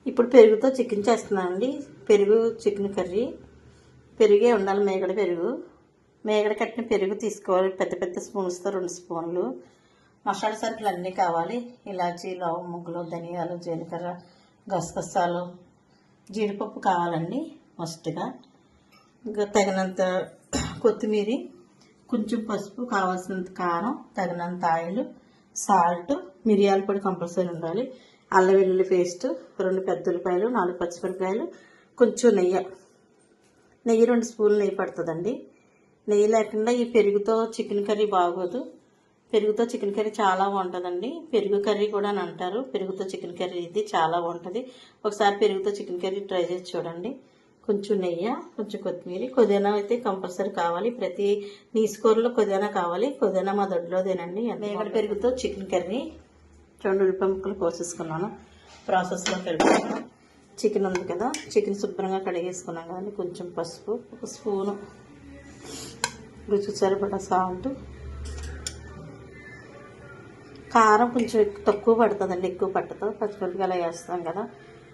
ఇప్పుడు పెరుగుతో చికెన్ చేస్తున్నానండి. పెరుగు చికెన్ కర్రీ. పెరుగే ఉండాలి, మేగడ పెరుగు. మేగడ కట్టిన పెరుగు తీసుకోవాలి, పెద్ద పెద్ద స్పూన్స్తో 2 స్పూన్లు. మసాలా సరుకులు అన్నీ కావాలి. ఇలాచీ, లవంగాలు, ధనియాలు, జీలకర్ర, గసగసాలు, జీడిపప్పు కావాలండి మస్ట్గా. ఇంకా తగినంత కొత్తిమీర, కొంచెం పసుపు, కావాల్సినంత కారం, తగినంత ఆయిల్, సాల్ట్, మిరియాల పొడి కంపల్సరీ ఉండాలి. అల్లం వెల్లుల్లి పేస్ట్, 2 పెద్ద ఉల్లిపాయలు, 4 పచ్చిమిరపకాయలు, కొంచెం నెయ్యి 2 స్పూన్లు నెయ్యి పడుతుందండి. నెయ్యి లేకుండా ఈ పెరుగుతో చికెన్ కర్రీ బాగోదు. పెరుగుతో చికెన్ కర్రీ చాలా బాగుంటుందండి. పెరుగు కర్రీ కూడా అని అంటారు. పెరుగుతో చికెన్ కర్రీ ఇది చాలా బాగుంటుంది. ఒకసారి పెరుగుతో చికెన్ కర్రీ ట్రై చేసి చూడండి. కొంచెం నెయ్యి, కొంచెం కొత్తిమీర, పుదీనా అయితే కంపల్సరీ కావాలి. ప్రతి నీసుకోరలో పుదీనా కావాలి. పుదీనా మా దొడ్లోదేనండి. మేగడ పెరుగుతో చికెన్ కర్రీ. 2 ఉల్లిపాయ ముక్కలు కోసేసుకున్నాను. ప్రాసెస్లోకి వెళ్తాను. చికెన్ ఉంది కదా, చికెన్ శుభ్రంగా కడిగేసుకున్నాం కానీ కొంచెం పసుపు, 1 స్పూను రుచికి సరిపడా సాల్ట్, కారం కొంచెం తక్కువ పడుతుందండి, ఎక్కువ పట్టదు. పచ్చిమిరపకాయలు వేస్తాం కదా,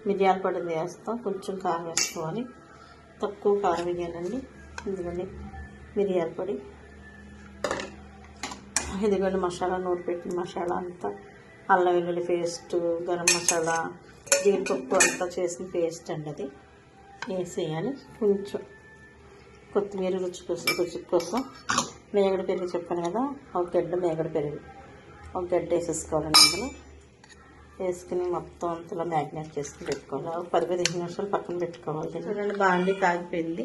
మిరియాల పొడి వేస్తాం, కొంచెం కారం వేసుకోవాలి. తక్కువ కారం వేయాలండి. ఇదిగోండి మిరియాల పొడి, ఇదిగోండి మసాలా, నూరు పెట్టిన మసాలా అంతా, అల్లం వెల్లుల్లి పేస్ట్, గరం మసాలా, జీడిపప్పు అంతా చేసిన పేస్ట్ అండి, అది వేసేయాలి. కొంచెం కొత్తిమీర రుచి కోసం. మేగడ పెరుగు చెప్పాను కదా, 1 గడ్డ మేగడ పెరుగు, 1 గడ్డ వేసేసుకోవాలండి. అందులో వేసుకుని మొత్తం అంతలో మ్యాగ్నేట్ చేసుకుని పెట్టుకోవాలి. 10-15 నిమిషాలు పక్కన పెట్టుకోవాలి. చూడండి బాండీ కాగిపోయింది.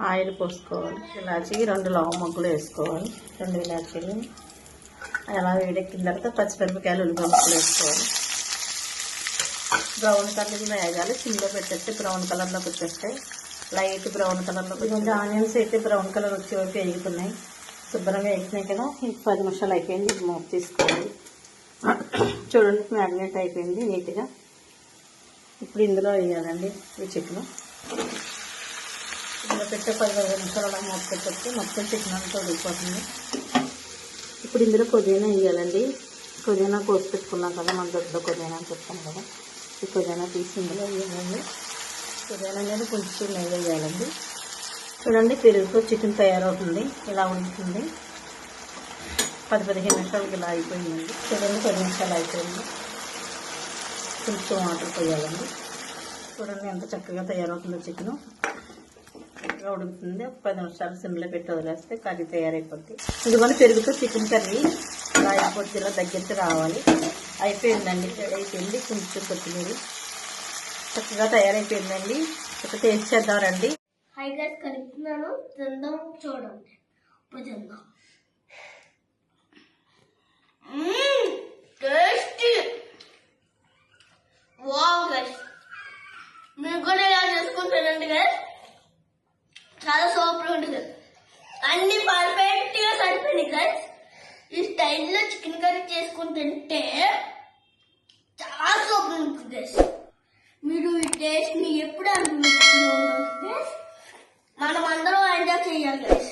ఆయిల్ పోసుకోవాలి. ఇలాచి 2 లవంగ మొగ్గలు వేసుకోవాలి. 2 ఇలాచీలు అలా వేడెక్కిన తర్వాత పచ్చిమిరపకాయలు, ఉల్లిపాయ ముక్కలు వేసుకోవాలి. బ్రౌన్ కలర్ కూడా వేయాలి. సిమ్లో పెట్టేస్తే బ్రౌన్ కలర్లోకి వచ్చేస్తాయి. లైట్ బ్రౌన్ కలర్లోకి వచ్చి ఆనియన్స్ అయితే బ్రౌన్ కలర్ వచ్చే వరకు వేగుతున్నాయి. శుభ్రంగా వేగినాయి కదా, 10 నిమిషాలు అయిపోయింది. మూత తీసుకోవాలి. చూడండి మ్యారినేట్ అయిపోయింది నీట్గా. ఇప్పుడు ఇందులో వేయాలండి ఈ చికెన్. ఇందులో పెట్టే 10-15 నిమిషాలు అలా మూత పెట్టేస్తే మొత్తం చికెన్ అంతా ఉడికిపోతుంది. ఇప్పుడు ఇందులో పుదీనా వేయాలండి. పుదీనా కోసి పెట్టుకున్నాం కదా, మన దొడ్లో పుదీనా అని చెప్తాను కదా, ఈ పుదీనా తీసి ఇందులో వేయాలండి. పుదీనా అనేది కొంచెం నెయ్యి వేయాలండి. చూడండి పెరుగుతో చికెన్ తయారవుతుంది. ఇలా ఉంటుంది. 10-15 నిమిషాలకి ఇలా అయిపోయిందండి. చూడండి 10 నిమిషాలు అయిపోయింది. కొంచెం వాటర్ పోయాలండి. చూడండి ఎంత చక్కగా తయారవుతుందో చికెను. చక్కగా ఉడుకుతుంది. 10 నిమిషాలు సిమ్లో పెట్టి వదిలేస్తే కర్రీ తయారైపోద్ది. ఇదిగోని పెరుగుతో చికెన్ కర్రీ ఇలా అయిపోద్ది. ఇలా దగ్గరికి రావాలి. అయిపోయిందండి, అయిపోయింది. కొంచెం కొత్తిమీర చక్కగా తయారైపోయిందండి. ఒక టేస్ట్ చేద్దాం రండి. హై గైస్, కలుపుతున్నాను, తిందాం, చూడండి. ఇప్పుడు తిందాం. టేస్టీ. వావ్ గైస్, మీరు కూడా ఇలా చేసుకుంటారండి గైస్. చాలా సూపర్ ఉంటుంది. అన్ని పర్ఫెక్ట్ గా సరిపోయినాయి గైస్. ఈ స్టైల్లో చికెన్ కర్రీ చేసుకుని తింటే చాలా సూపర్ ఉంటుంది గైస్. మీరు ఈ టేస్ట్ ని ఎప్పుడు అనుకుంటున్నారు? మనం అందరం ఎంజాయ్ చేయాలి గైస్.